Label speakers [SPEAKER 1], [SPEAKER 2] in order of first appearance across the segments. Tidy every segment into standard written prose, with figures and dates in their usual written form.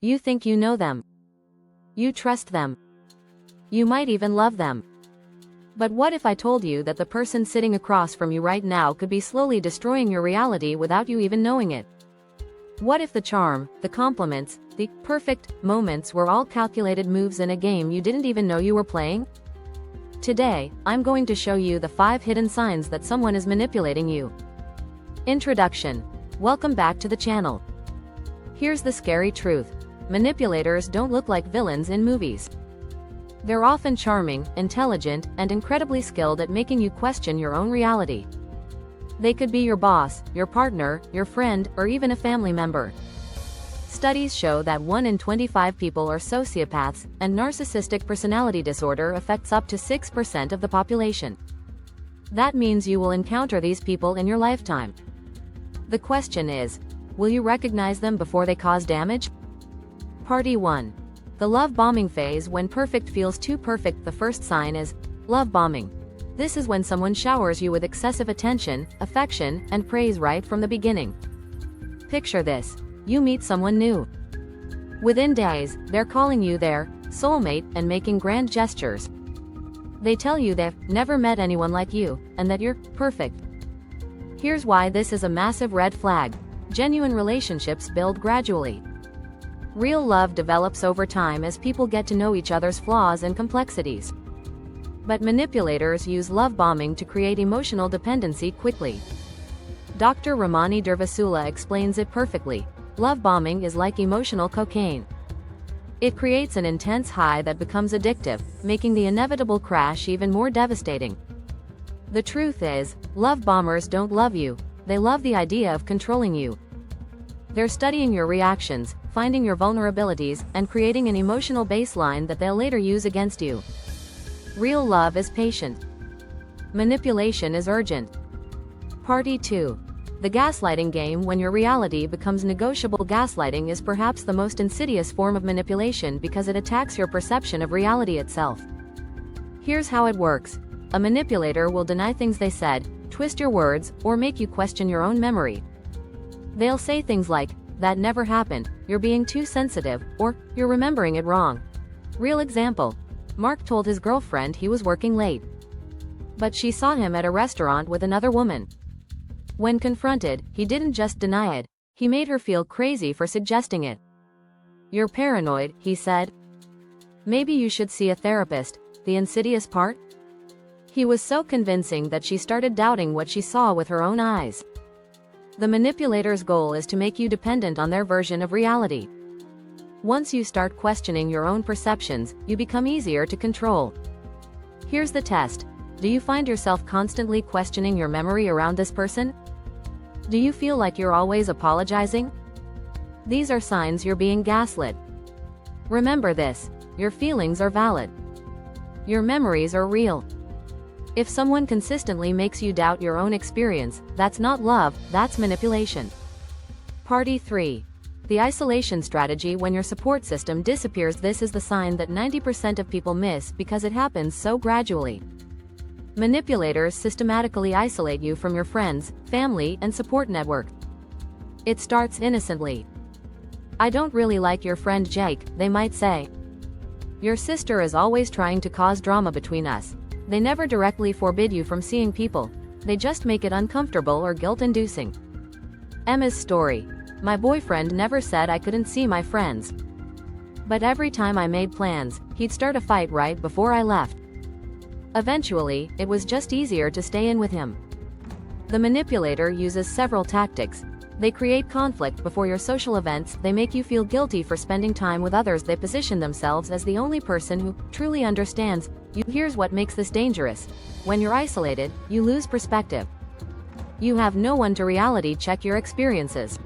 [SPEAKER 1] You think you know them. You trust them. You might even love them. But what if I told you that the person sitting across from you right now could be slowly destroying your reality without you even knowing it? What if the charm, the compliments, the perfect moments were all calculated moves in a game you didn't even know you were playing? Today, I'm going to show you the 5 hidden signs that someone is manipulating you. Introduction. Welcome back to the channel. Here's the scary truth. Manipulators don't look like villains in movies. They're often charming, intelligent, and incredibly skilled at making you question your own reality. They could be your boss, your partner, your friend, or even a family member. Studies show that 1 in 25 people are sociopaths, and narcissistic personality disorder affects up to 6% of the population. That means you will encounter these people in your lifetime. The question is, will you recognize them before they cause damage? Party 1. The love bombing phase. When perfect feels too perfect, the first sign is love bombing. This is when someone showers you with excessive attention, affection, and praise right from the beginning. Picture this. You meet someone new. Within days, they're calling you their soulmate and making grand gestures. They tell you they've never met anyone like you, and that you're perfect. Here's why this is a massive red flag. Genuine relationships build gradually. Real love develops over time as people get to know each other's flaws and complexities. But manipulators use love bombing to create emotional dependency quickly. Dr. Ramani Durvasula explains it perfectly. Love bombing is like emotional cocaine. It creates an intense high that becomes addictive, making the inevitable crash even more devastating. The truth is, love bombers don't love you, they love the idea of controlling you. They're studying your reactions, finding your vulnerabilities, and creating an emotional baseline that they'll later use against you. Real love is patient. Manipulation is urgent. Party 2. The gaslighting game. When your reality becomes negotiable, gaslighting is perhaps the most insidious form of manipulation because it attacks your perception of reality itself. Here's how it works. A manipulator will deny things they said, twist your words, or make you question your own memory. They'll say things like, "That never happened," "You're being too sensitive," or "You're remembering it wrong." Real example. Mark told his girlfriend he was working late. But she saw him at a restaurant with another woman. When confronted, he didn't just deny it, he made her feel crazy for suggesting it. "You're paranoid," he said. "Maybe you should see a therapist." The insidious part? He was so convincing that she started doubting what she saw with her own eyes. The manipulator's goal is to make you dependent on their version of reality. Once you start questioning your own perceptions, you become easier to control. Here's the test. Do you find yourself constantly questioning your memory around this person? Do you feel like you're always apologizing? These are signs you're being gaslit. Remember this. Your feelings are valid. Your memories are real. If someone consistently makes you doubt your own experience, that's not love, that's manipulation. Party 3. The isolation strategy. When your support system disappears, this is the sign that 90% of people miss because it happens so gradually. Manipulators systematically isolate you from your friends, family, and support network. It starts innocently. "I don't really like your friend Jake," they might say. "Your sister is always trying to cause drama between us." They never directly forbid you from seeing people. They just make it uncomfortable or guilt-inducing. Emma's story. "My boyfriend never said I couldn't see my friends. But every time I made plans, he'd start a fight right before I left. Eventually, it was just easier to stay in with him." The manipulator uses several tactics. They create conflict before your social events, they make you feel guilty for spending time with others, they position themselves as the only person who truly understands you. Here's what makes this dangerous. When you're isolated, you lose perspective. You have no one to reality check your experiences.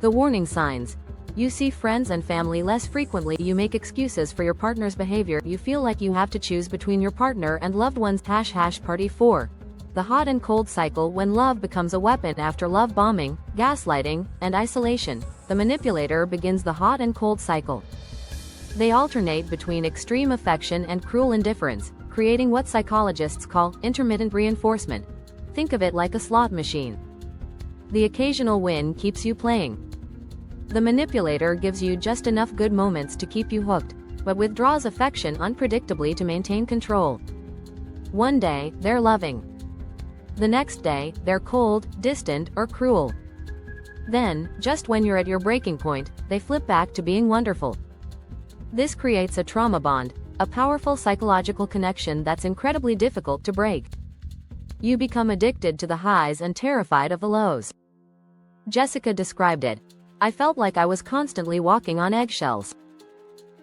[SPEAKER 1] The warning signs. You see friends and family less frequently. You make excuses for your partner's behavior. You feel like you have to choose between your partner and loved ones. Party 4. The hot and cold cycle. When love becomes a weapon. After love bombing, gaslighting, and isolation, the manipulator begins the hot and cold cycle. They alternate between extreme affection and cruel indifference, creating what psychologists call intermittent reinforcement. Think of it like a slot machine. The occasional win keeps you playing. The manipulator gives you just enough good moments to keep you hooked, but withdraws affection unpredictably to maintain control. One day, they're loving. The next day, they're cold, distant, or cruel. Then, just when you're at your breaking point, they flip back to being wonderful. This creates a trauma bond, a powerful psychological connection that's incredibly difficult to break. You become addicted to the highs and terrified of the lows. Jessica described it. I felt like I was constantly walking on eggshells.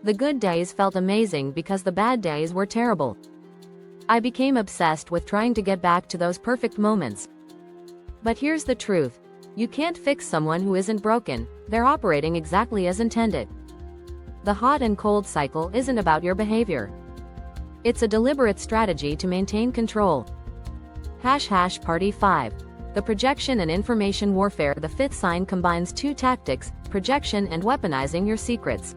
[SPEAKER 1] The good days felt amazing because the bad days were terrible. I became obsessed with trying to get back to those perfect moments. But here's the truth. You can't fix someone who isn't broken. They're operating exactly as intended. The hot and cold cycle isn't about your behavior. It's a deliberate strategy to maintain control. Party 5. The projection and information warfare. The fifth sign combines two tactics, projection and weaponizing your secrets.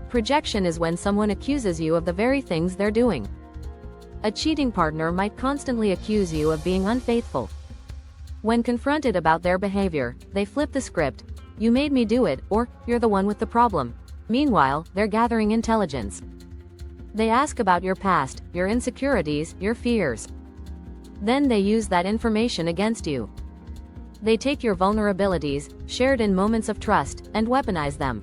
[SPEAKER 1] Projection is when someone accuses you of the very things they're doing. A cheating partner might constantly accuse you of being unfaithful. When confronted about their behavior, they flip the script. You made me do it, or, you're the one with the problem. Meanwhile, they're gathering intelligence. They ask about your past, your insecurities, your fears. Then they use that information against you. They take your vulnerabilities, shared in moments of trust, and weaponize them.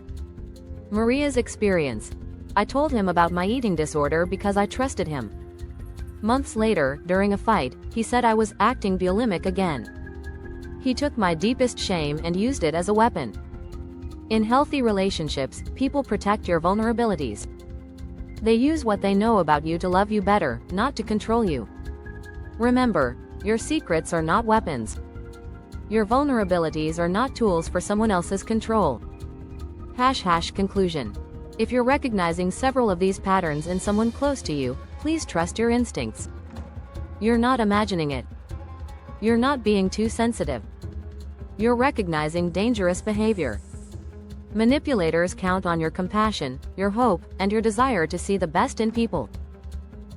[SPEAKER 1] Maria's experience. I told him about my eating disorder because I trusted him. Months later, during a fight, he said I was acting bulimic again. He took my deepest shame and used it as a weapon. In healthy relationships, people protect your vulnerabilities. They use what they know about you to love you better, not to control you. Remember, your secrets are not weapons. Your vulnerabilities are not tools for someone else's control. Conclusion. If you're recognizing several of these patterns in someone close to you, please trust your instincts. You're not imagining it. You're not being too sensitive. You're recognizing dangerous behavior. Manipulators count on your compassion, your hope, and your desire to see the best in people.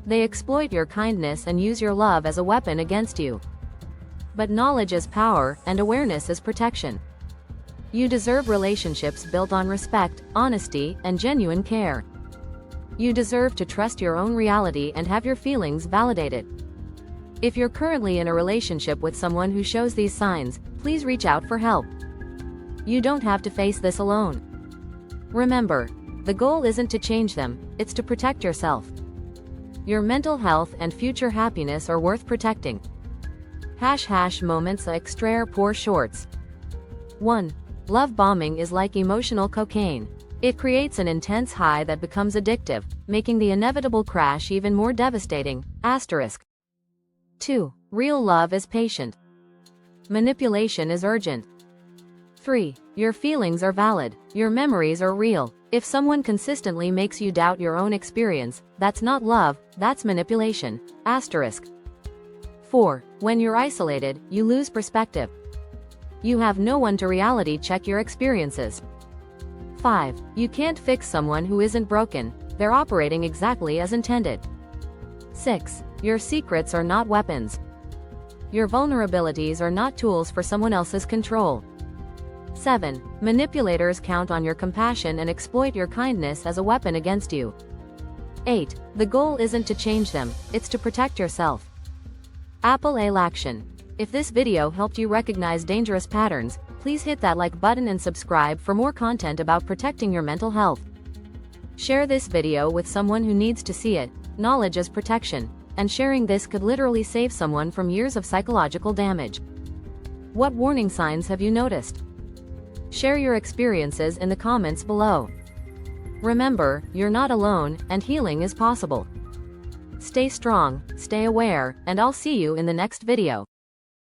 [SPEAKER 1] They exploit your kindness and use your love as a weapon against you. But knowledge is power, and awareness is protection. You deserve relationships built on respect, honesty, and genuine care. You deserve to trust your own reality and have your feelings validated. If you're currently in a relationship with someone who shows these signs, please reach out for help. You don't have to face this alone. Remember, the goal isn't to change them, it's to protect yourself. Your mental health and future happiness are worth protecting. Moments extraire pour shorts. 1. Love bombing is like emotional cocaine. It creates an intense high that becomes addictive, making the inevitable crash even more devastating. 2. Real love is patient. Manipulation is urgent. 3. Your feelings are valid. Your memories are real. If someone consistently makes you doubt your own experience, that's not love, that's manipulation. 4. When you're isolated, you lose perspective. You have no one to reality check your experiences. 5. You can't fix someone who isn't broken, they're operating exactly as intended. 6. Your secrets are not weapons. Your vulnerabilities are not tools for someone else's control. 7. Manipulators count on your compassion and exploit your kindness as a weapon against you. 8. The goal isn't to change them, it's to protect yourself. Action. If this video helped you recognize dangerous patterns, please hit that like button and subscribe for more content about protecting your mental health. Share this video with someone who needs to see it. Knowledge is protection, and sharing this could literally save someone from years of psychological damage. What warning signs have you noticed? Share your experiences in the comments below. Remember, you're not alone, and healing is possible. Stay strong, stay aware, and I'll see you in the next video.